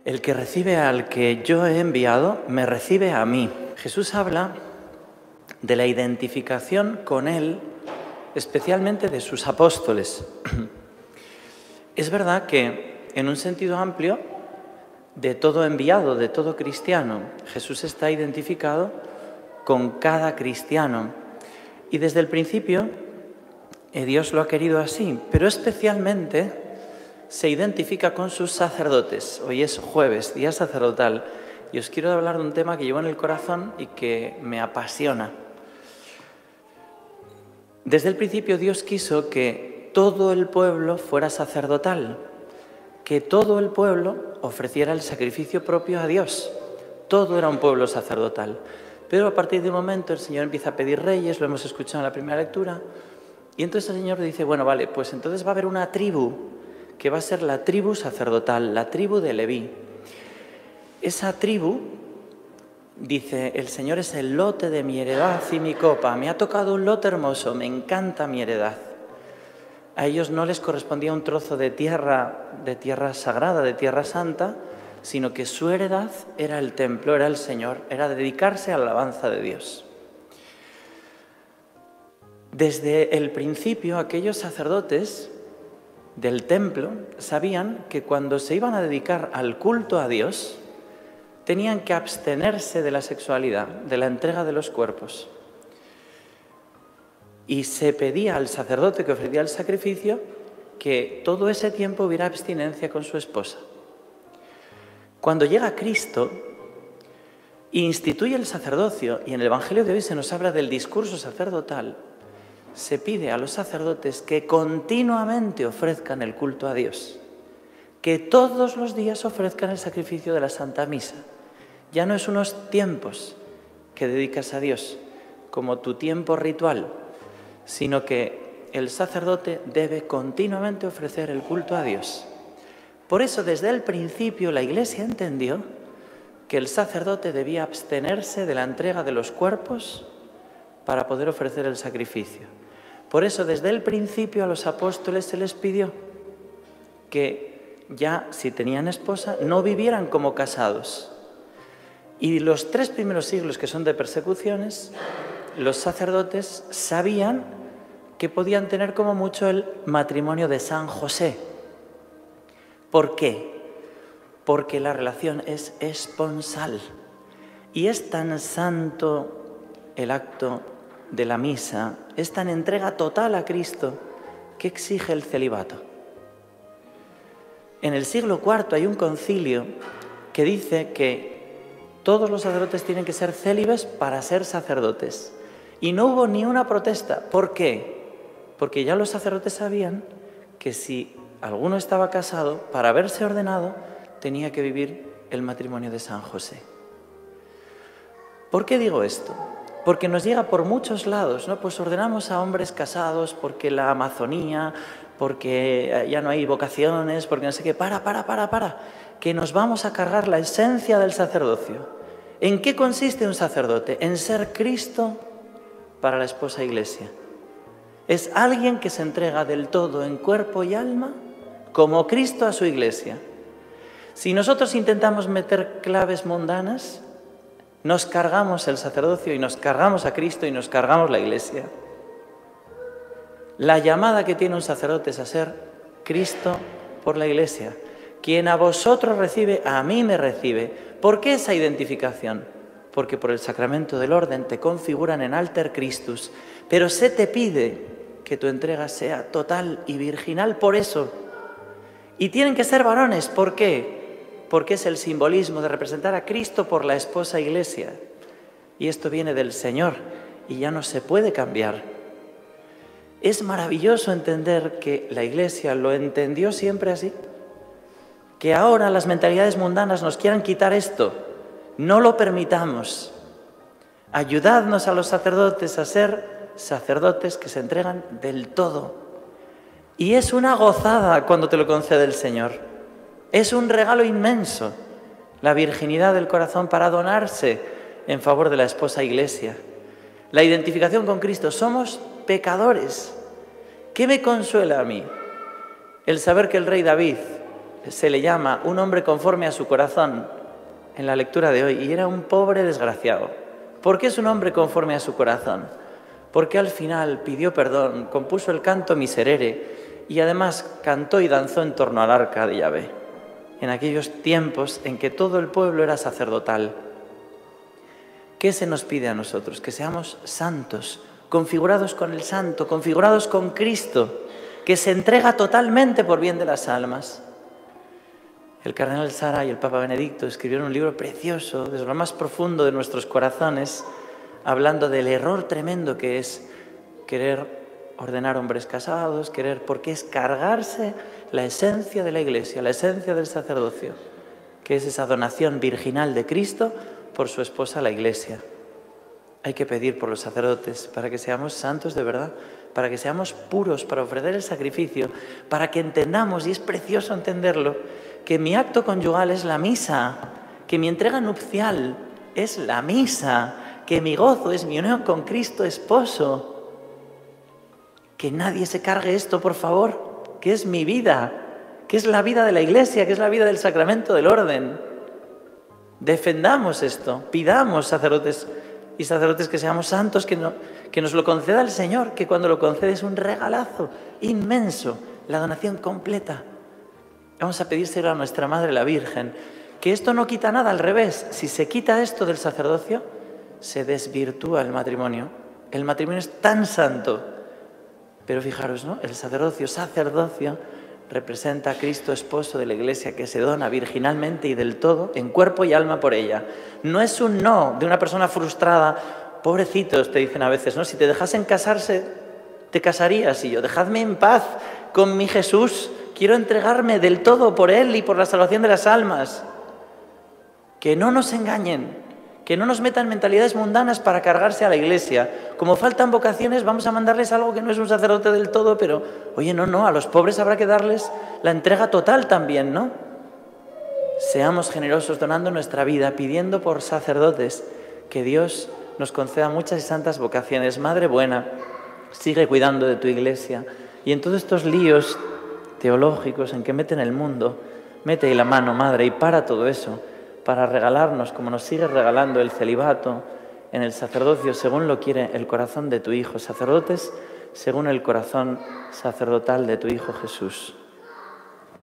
El que recibe al que yo he enviado, me recibe a mí. Jesús habla de la identificación con Él, especialmente de sus apóstoles. Es verdad que, en un sentido amplio, de todo enviado, de todo cristiano, Jesús está identificado con cada cristiano. Y desde el principio, Dios lo ha querido así, pero especialmente se identifica con sus sacerdotes. Hoy es jueves, día sacerdotal, y os quiero hablar de un tema que llevo en el corazón y que me apasiona. Desde el principio Dios quiso que todo el pueblo fuera sacerdotal, que todo el pueblo ofreciera el sacrificio propio a Dios. Todo era un pueblo sacerdotal. Pero a partir de un momento el Señor empieza a pedir reyes, lo hemos escuchado en la primera lectura, y entonces el Señor dice, bueno, vale, pues entonces va a haber una tribu, que va a ser la tribu sacerdotal, la tribu de Leví. Esa tribu, dice, el Señor es el lote de mi heredad y mi copa. Me ha tocado un lote hermoso, me encanta mi heredad. A ellos no les correspondía un trozo de tierra sagrada, de tierra santa, sino que su heredad era el templo, era el Señor, era dedicarse a la alabanza de Dios. Desde el principio, aquellos sacerdotes del templo sabían que cuando se iban a dedicar al culto a Dios, tenían que abstenerse de la sexualidad, de la entrega de los cuerpos. Y se pedía al sacerdote que ofrecía el sacrificio que todo ese tiempo hubiera abstinencia con su esposa. Cuando llega Cristo, instituye el sacerdocio, y en el Evangelio de hoy se nos habla del discurso sacerdotal, se pide a los sacerdotes que continuamente ofrezcan el culto a Dios, que todos los días ofrezcan el sacrificio de la Santa Misa. Ya no es unos tiempos que dedicas a Dios como tu tiempo ritual, sino que el sacerdote debe continuamente ofrecer el culto a Dios. Por eso, desde el principio, la Iglesia entendió que el sacerdote debía abstenerse de la entrega de los cuerpos para poder ofrecer el sacrificio. Por eso, desde el principio, a los apóstoles se les pidió que ya, si tenían esposa, no vivieran como casados. Y los 3 primeros siglos, que son de persecuciones, los sacerdotes sabían que podían tener como mucho el matrimonio de San José. ¿Por qué? Porque la relación es esponsal. Y es tan santo el acto de la misa, es tan entrega total a Cristo, que exige el celibato. En el siglo IV hay un concilio que dice que todos los sacerdotes tienen que ser célibes para ser sacerdotes. Y no hubo ni una protesta. ¿Por qué? Porque ya los sacerdotes sabían que si alguno estaba casado, para haberse ordenado, tenía que vivir el matrimonio de San José. ¿Por qué digo esto? Porque nos llega por muchos lados, ¿no? Pues ordenamos a hombres casados porque la Amazonía, porque ya no hay vocaciones, porque no sé qué. Para, que nos vamos a cargar la esencia del sacerdocio. ¿En qué consiste un sacerdote? En ser Cristo para la esposa Iglesia. Es alguien que se entrega del todo en cuerpo y alma como Cristo a su Iglesia. Si nosotros intentamos meter claves mundanas, nos cargamos el sacerdocio y nos cargamos a Cristo y nos cargamos la Iglesia. La llamada que tiene un sacerdote es a ser Cristo por la Iglesia. Quien a vosotros recibe, a mí me recibe. ¿Por qué esa identificación? Porque por el sacramento del orden te configuran en alter Christus, pero se te pide que tu entrega sea total y virginal por eso. Y tienen que ser varones. ¿Por qué? Porque es el simbolismo de representar a Cristo por la esposa Iglesia. Y esto viene del Señor y ya no se puede cambiar. Es maravilloso entender que la Iglesia lo entendió siempre así. Que ahora las mentalidades mundanas nos quieran quitar esto. No lo permitamos. Ayudadnos a los sacerdotes a ser sacerdotes que se entregan del todo. Y es una gozada cuando te lo concede el Señor. Es un regalo inmenso, la virginidad del corazón para donarse en favor de la esposa Iglesia. La identificación con Cristo. Somos pecadores. ¿Qué me consuela a mí? El saber que el rey David se le llama un hombre conforme a su corazón en la lectura de hoy, y era un pobre desgraciado. ¿Por qué es un hombre conforme a su corazón? Porque al final pidió perdón, compuso el canto Miserere y además cantó y danzó en torno al arca de Yahvé, en aquellos tiempos en que todo el pueblo era sacerdotal. ¿Qué se nos pide a nosotros? Que seamos santos, configurados con el santo, configurados con Cristo, que se entrega totalmente por bien de las almas. El cardenal Sara y el Papa Benedicto escribieron un libro precioso, desde lo más profundo de nuestros corazones, hablando del error tremendo que es querer ordenar hombres casados, porque es cargarse la esencia de la Iglesia, la esencia del sacerdocio, que es esa donación virginal de Cristo por su esposa la Iglesia. Hay que pedir por los sacerdotes para que seamos santos de verdad, para que seamos puros, para ofrecer el sacrificio, para que entendamos, y es precioso entenderlo, que mi acto conyugal es la misa, que mi entrega nupcial es la misa, que mi gozo es mi unión con Cristo esposo. Que nadie se cargue esto, por favor, que es mi vida, que es la vida de la Iglesia, que es la vida del sacramento del orden. Defendamos esto, pidamos sacerdotes y sacerdotes que seamos santos, que nos lo conceda el Señor, que cuando lo concede es un regalazo inmenso, la donación completa. Vamos a pedírselo a nuestra Madre la Virgen, que esto no quita nada, al revés. Si se quita esto del sacerdocio, se desvirtúa el matrimonio. El matrimonio es tan santo. Pero fijaros, ¿no? El sacerdocio representa a Cristo esposo de la Iglesia, que se dona virginalmente y del todo, en cuerpo y alma por ella. No es un no de una persona frustrada. Pobrecitos, te dicen a veces, ¿no? Si te dejasen casarse, te casarías. Y yo, dejadme en paz con mi Jesús. Quiero entregarme del todo por Él y por la salvación de las almas. Que no nos engañen, que no nos metan mentalidades mundanas para cargarse a la Iglesia. Como faltan vocaciones, vamos a mandarles algo que no es un sacerdote del todo, pero, oye, no, a los pobres habrá que darles la entrega total también, ¿no? Seamos generosos donando nuestra vida, pidiendo por sacerdotes, que Dios nos conceda muchas y santas vocaciones. Madre buena, sigue cuidando de tu Iglesia. Y en todos estos líos teológicos en que meten el mundo, mete ahí la mano, Madre, y para todo eso, para regalarnos, como nos sigue regalando el celibato en el sacerdocio, según lo quiere el corazón de tu Hijo. Sacerdotes según el corazón sacerdotal de tu Hijo Jesús.